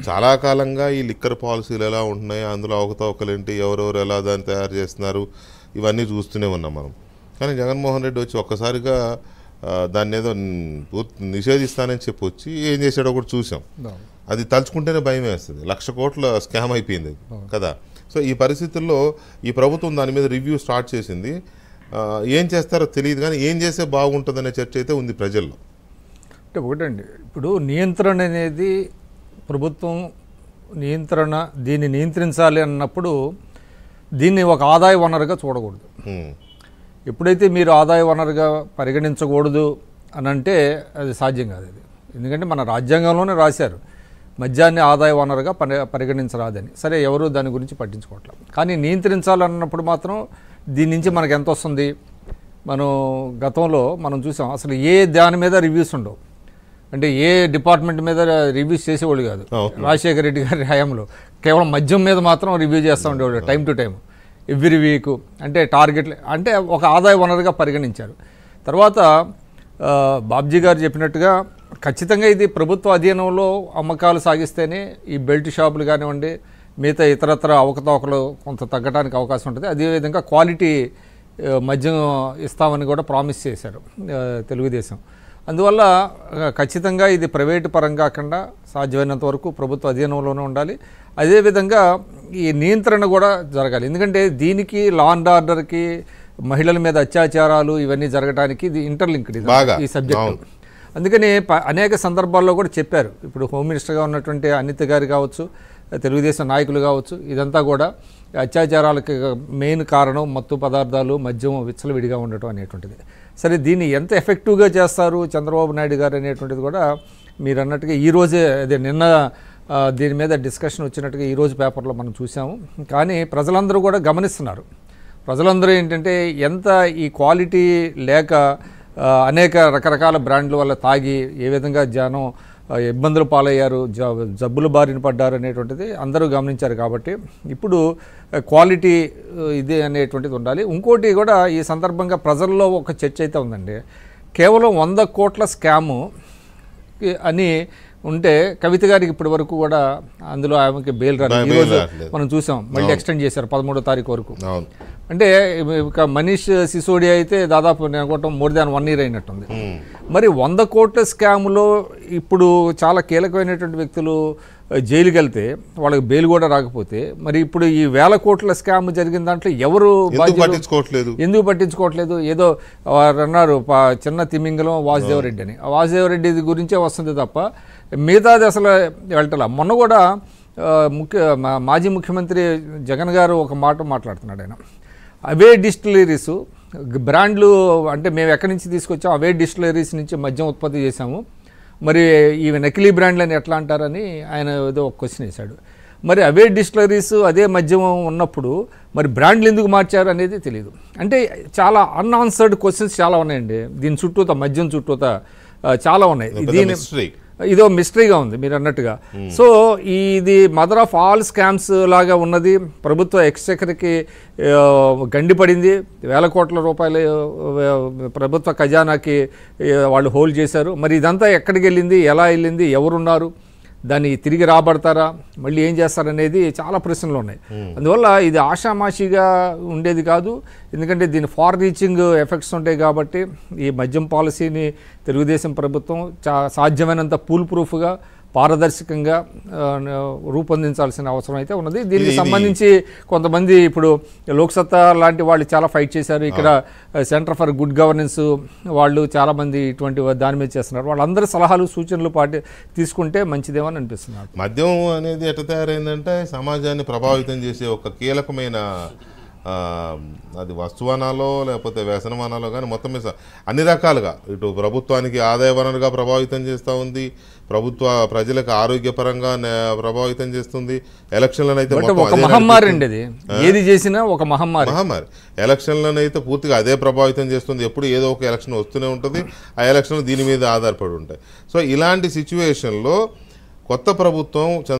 చాలా కాలంగా ఈ లిక్కర్ పాలసీలు ఎలా ఉంటున్నాయి, అందులో అవకతవకలేంటి, ఎవరెవరు ఎలా దాన్ని తయారు చేస్తున్నారు, ఇవన్నీ చూస్తూనే ఉన్నాం మనం. కానీ జగన్మోహన్ రెడ్డి వచ్చి ఒక్కసారిగా దాన్ని ఏదో నిషేధిస్తానని చెప్పి వచ్చి ఏం చేశాడో కూడా చూసాం. అది తలుచుకుంటేనే భయం వేస్తుంది. 1,00,000 కోట్ల స్కామ్ అయిపోయింది కదా. సో ఈ పరిస్థితుల్లో ఈ ప్రభుత్వం దాని మీద రివ్యూ స్టార్ట్ చేసింది. ఏం చేస్తారో తెలియదు, కానీ ఏం చేస్తే బాగుంటుందనే చర్చ అయితే ఉంది ప్రజల్లో. అంటే ఒకటండి, ఇప్పుడు నియంత్రణ అనేది ప్రభుత్వం దీన్ని నియంత్రించాలి అన్నప్పుడు దీన్ని ఒక ఆదాయ వనరుగా చూడకూడదు. ఎప్పుడైతే మీరు ఆదాయ వనరుగా పరిగణించకూడదు అని అంటే అది సాధ్యం కాదు. అది ఎందుకంటే మన రాజ్యాంగంలోనే రాశారు మద్యాన్ని ఆదాయ వనరుగా పరిగణించరాదని. సరే, ఎవరు దాని గురించి పట్టించుకోవట్లేదు. కానీ నియంత్రించాలన్నప్పుడు మాత్రం దీని నుంచి మనకు ఎంత వస్తుంది? మనం గతంలో మనం చూసాం, అసలు ఏ దాని మీద రివ్యూస్ ఉండవు. అంటే ఏ డిపార్ట్మెంట్ మీద రివ్యూస్ చేసేవాళ్ళు కాదు. రాజశేఖర రెడ్డి గారి హయాంలో కేవలం మద్యం మీద మాత్రం రివ్యూ చేస్తూ ఉండేవాళ్ళు time to time, every week. అంటే టార్గెట్లు అంటే ఒక ఆదాయ వనరుగా పరిగణించారు. తర్వాత బాబ్జీ గారు చెప్పినట్టుగా ఖచ్చితంగా ఇది ప్రభుత్వ అధీనంలో అమ్మకాలు సాగిస్తేనే ఈ బెల్ట్ షాపులు కానివ్వండి, మిగతా ఇతరత్ర అవకతవకలు కొంత తగ్గడానికి అవకాశం ఉంటుంది. అదేవిధంగా క్వాలిటీ మద్యం ఇస్తామని కూడా ప్రామిస్ చేశారు తెలుగుదేశం. అందువల్ల ఖచ్చితంగా ఇది ప్రైవేటు పరంగా కాకుండా సాధ్యమైనంత వరకు ప్రభుత్వ అధీనంలోనే ఉండాలి. అదేవిధంగా ఈ నియంత్రణ కూడా జరగాలి. ఎందుకంటే దీనికి లా అండ్ ఆర్డర్కి, మహిళల మీద అత్యాచారాలు ఇవన్నీ జరగడానికి ఇది ఇంటర్లింక్డ్ ఈ సబ్జెక్టు. అందుకని అనేక సందర్భాల్లో కూడా చెప్పారు. ఇప్పుడు హోమ్ మినిస్టర్గా ఉన్నటువంటి అనిత గారు కావచ్చు, తెలుగుదేశం నాయకులు కావచ్చు, ఇదంతా కూడా అత్యాచారాలకు మెయిన్ కారణం మత్తు పదార్థాలు, మద్యం విచ్చలవిడిగా ఉండటం అనేటువంటిది. సరే, దీన్ని ఎంత ఎఫెక్టివ్గా చేస్తారు చంద్రబాబు నాయుడు గారు అనేటువంటిది కూడా మీరు అన్నట్టుగా ఈరోజే నిన్న దీని మీద డిస్కషన్ వచ్చినట్టుగా ఈరోజు పేపర్లో మనం చూసాము. కానీ ప్రజలందరూ కూడా గమనిస్తున్నారు. ప్రజలందరూ ఏంటంటే ఎంత ఈ క్వాలిటీ లేక అనేక రకరకాల బ్రాండ్ల వల్ల తాగి ఏ విధంగా జనం ఇబ్బందులు పాలయ్యారు, జబ్బుల బారిన పడ్డారు అనేటువంటిది అందరూ గమనించారు. కాబట్టి ఇప్పుడు క్వాలిటీ ఇది అనేటువంటిది ఉండాలి. ఇంకోటి కూడా ఈ సందర్భంగా ప్రజల్లో ఒక చర్చ అయితే ఉందండి. కేవలం 100 కోట్ల స్కాము అని ఉంటే కవిత గారికి ఇప్పటి వరకు కూడా అందులో ఆమెకి బెయిల్ రాలేదు. ఈరోజు మనం చూసాం, మళ్ళీ ఎక్స్టెండ్ చేశారు 13వ తారీఖు వరకు. అంటే మనీష్ సిసోడియా అయితే దాదాపు నేను అనుకోవటం మోర్ దాన్ 1 year అయినట్టుంది. మరి 100 కోట్ల స్కామ్లో ఇప్పుడు చాలా కీలకమైనటువంటి వ్యక్తులు జైలుకి వెళ్తే వాళ్ళకి బెయిల్ కూడా రాకపోతే, మరి ఇప్పుడు ఈ 1000 కోట్ల స్కామ్ జరిగిన దాంట్లో ఎవరు ఎందుకు పట్టించుకోవట్లేదు? ఏదో అన్నారు చిన్న తిమింగలం వాసుదేవరెడ్డి అని, ఆ వాసుదేవరెడ్డి గురించే వస్తుంది తప్ప మిగతాది అసలు వెళ్ళటలా. మొన్న కూడా మాజీ ముఖ్యమంత్రి జగన్ గారు ఒక మాట మాట్లాడుతున్నాడు. ఆయన అవే డిస్టిలరీస్ బ్రాండ్లు అంటే మేము ఎక్కడి నుంచి తీసుకొచ్చాం, అవే డిస్టిలరీస్ నుంచి మద్యం ఉత్పత్తి చేశాము, మరి ఇవి నకిలీ బ్రాండ్లని ఎట్లా అంటారని ఆయన ఏదో ఒక క్వశ్చన్ వేశాడు. మరి అవే డిస్టిలరీస్ అదే మద్యం ఉన్నప్పుడు మరి బ్రాండ్లు ఎందుకు మార్చారు అనేది తెలియదు. అంటే చాలా అన్ఆన్సర్డ్ క్వశ్చన్స్ చాలా ఉన్నాయండి. దీని చుట్టూత మద్యం చుట్టూత చాలా ఉన్నాయి. దీని ఇదో మిస్టరీగా ఉంది మీరు అన్నట్టుగా. సో ఇది మదర్ ఆఫ్ ఆల్ స్కామ్స్ లాగా ఉన్నది. ప్రభుత్వ ఎక్స్చెకర్కి గండిపడింది. 1000 కోట్ల రూపాయలు ప్రభుత్వ ఖజానాకి వాళ్ళు హోల్డ్ చేశారు. మరి ఇదంతా ఎక్కడికి వెళ్ళింది, ఎలా వెళ్ళింది, ఎవరున్నారు, దాన్ని తిరిగి రాబడతారా, మళ్ళీ ఏం చేస్తారనేది చాలా ప్రశ్నలు ఉన్నాయి. అందువల్ల ఇది ఆషామాషిగా ఉండేది కాదు. ఎందుకంటే దీని ఫార్ రీచింగ్ ఎఫెక్ట్స్ ఉంటాయి. కాబట్టి ఈ మద్యం పాలసీని తెలుగుదేశం ప్రభుత్వం సాధ్యమైనంత పూల్ ప్రూఫ్గా, పారదర్శకంగా రూపొందించాల్సిన అవసరం అయితే ఉన్నది. దీనికి సంబంధించి కొంతమంది ఇప్పుడు లోక్సత్తా లాంటి వాళ్ళు చాలా ఫైట్ చేశారు. ఇక్కడ సెంటర్ ఫర్ గుడ్ గవర్నెన్స్ వాళ్ళు చాలామంది ఇటువంటి దాని మీద చేస్తున్నారు. వాళ్ళందరి సలహాలు, సూచనలు తీసుకుంటే మంచిదేమని అనిపిస్తున్నారు. మద్యం అనేది ఎట్లా తయారైందంటే సమాజాన్ని ప్రభావితం చేసే ఒక కీలకమైన అది వస్తువనాలో లేకపోతే వ్యసనమానాలో కానీ మొత్తం మీద అన్ని రకాలుగా ఇటు ప్రభుత్వానికి ఆదాయ వనరుగా ప్రభావితం చేస్తూ ఉంది, ప్రజలకు ఆరోగ్యపరంగా ప్రభావితం చేస్తుంది. ఎలక్షన్లను అయితే మహమ్మారి అండి, అది ఏది చేసినా ఒక మహమ్మారి. ఎలక్షన్లను అయితే పూర్తిగా అదే ప్రభావితం చేస్తుంది. ఎప్పుడు ఏదో ఒక ఎలక్షన్ వస్తూనే ఉంటుంది. ఆ ఎలక్షన్లు దీని మీద ఆధారపడి ఉంటాయి. సో ఇలాంటి సిచ్యువేషన్లో కొత్త ప్రభుత్వం